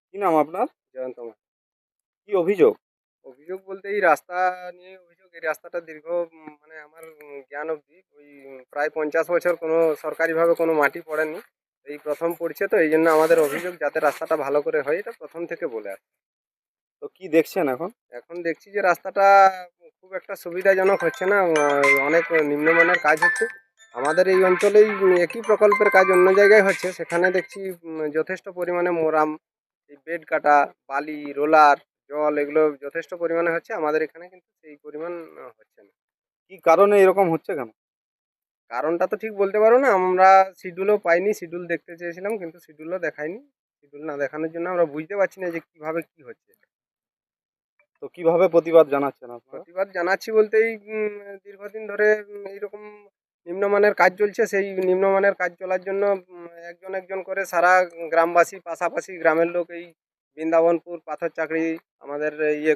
কি নাম আপনার? জয়ন্ত মাহাতো। কি অভিযোগ? অভিযোগ বলতে এই রাস্তা নিয়ে অভিযোগ। এই রাস্তাটা দীর্ঘ মানে আমার জ্ঞান অবধি ওই প্রায় 50 বছর কোনো সরকারিভাবে কোনো মাটি পড়েনি। এই প্রথম পড়ছে, তো এই জন্য আমাদের অভিযোগ যাতে রাস্তাটা ভালো করে হয়, এটা প্রথম থেকে বলে আসছে। তো কি দেখছেন এখন? এখন দেখছি যে রাস্তাটা খুব একটা সুবিধাজনক হচ্ছে না, অনেক নিম্নমানের কাজ হচ্ছে। আমাদের এই অঞ্চলেই একই প্রকল্পের কাজ অন্য জায়গায় হচ্ছে, সেখানে দেখছি যথেষ্ট পরিমাণে মোরাম, এই বেড কাটা, বালি, রোলার, জল এগুলো যথেষ্ট পরিমাণে হচ্ছে। আমাদের এখানে কিন্তু সেই পরিমাণ হচ্ছে না। কি কারণে এরকম হচ্ছে কেন? কারণটা তো ঠিক বলতে পারবো না। আমরা শিডিউলও পাইনি, শিডিউল দেখতে চেয়েছিলাম কিন্তু শিডিউলও দেখায়নি। শিডিউল না দেখানোর জন্য আমরা বুঝতে পারছি না যে কিভাবে কি হচ্ছে। তো কিভাবে প্রতিবাদ জানাচ্ছেন আপনারা? প্রতিবাদ জানাচ্ছি বলতে এই দীর্ঘদিন ধরে এইরকম নিম্নমানের কাজ চলছে। সেই নিম্নমানের কাজ চলার জন্য একজন একজন করে সারা গ্রামবাসী, পাশাপাশি গ্রামের লোক, এই বৃন্দাবনপুর, পাথর চাকরি, আমাদের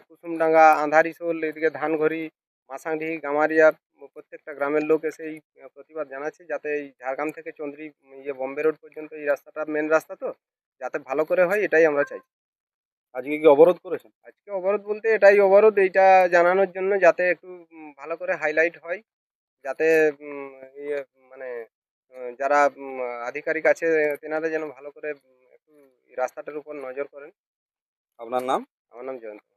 কুসুমডাঙ্গা, আঁধারিশোল, এদিকে ধানঘড়ি, মাসাংডিহি, গামারিয়া, প্রত্যেকটা গ্রামের লোক এসে এই প্রতিবাদ জানাচ্ছে যাতে এই ঝাড়গ্রাম থেকে চন্দ্রি বম্বে রোড পর্যন্ত এই রাস্তাটা মেন রাস্তা, তো যাতে ভালো করে হয় এটাই আমরা চাই। আজকে কি অবরোধ করেছেন? আজকে অবরোধ বলতে এটাই অবরোধ, এইটা জানানোর জন্য যাতে একটু ভালো করে হাইলাইট হয়, যাতে উম, ইয়ে মানে যারা আধিকারিক আছে তেনারা যেন ভালো করে একটু এই রাস্তাটার উপর নজর করেন। আপনার নাম? আমার নাম জয়ন্ত।